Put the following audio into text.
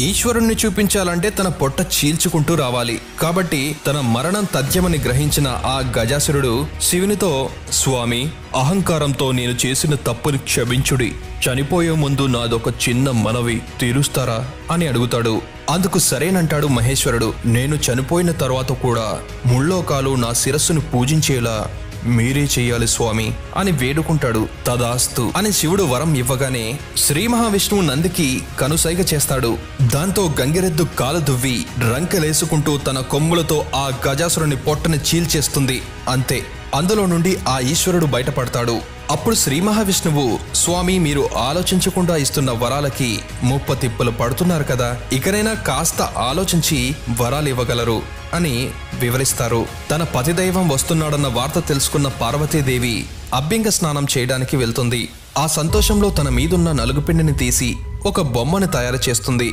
ఈశ్వరుణ్ణి చూపించాలంటే తన పొట్ట చీల్చుకుంటూ రావాలి. కాబట్టి తన మరణం తథ్యమని గ్రహించిన ఆ గజాసురుడు శివునితో, స్వామి, అహంకారంతో నేను చేసిన తప్పుని క్షమించుడి. చనిపోయే ముందు నాదొక చిన్న మనవి తీరుస్తారా అని అడుగుతాడు. అందుకు సరేనంటాడు మహేశ్వరుడు. నేను చనిపోయిన తర్వాత కూడా ముల్లోకాలు నా శిరస్సును పూజించేలా మీరే చెయ్యాలి స్వామి అని వేడుకుంటాడు. తదాస్తు అని శివుడు వరం ఇవ్వగానే శ్రీ మహావిష్ణువు నందికి కనుసైగ చేస్తాడు. దాంతో గంగిరెద్దు కాలు దువ్వి రంకెలేసుకుంటూ తన కొమ్ములతో ఆ గజాసురుని పొట్టని చీల్చేస్తుంది. అంతే, అందులో నుండి ఆ ఈశ్వరుడు బయటపడతాడు. అప్పుడు శ్రీ మహావిష్ణువు, స్వామి, మీరు ఆలోచించకుండా ఇస్తున్న వరాలకి ముప్పతిప్పులు పడుతున్నారు కదా, ఇకనైనా కాస్త ఆలోచించి వరాలు ఇవ్వగలరు అని వివరిస్తారు. తన పతిదైవం వస్తున్నాడన్న వార్త తెలుసుకున్న పార్వతీదేవి అభ్యంగ స్నానం చేయడానికి వెళ్తుంది. ఆ సంతోషంలో తన మీదున్న నలుగుపిండిని తీసి ఒక బొమ్మను తయారు చేస్తుంది.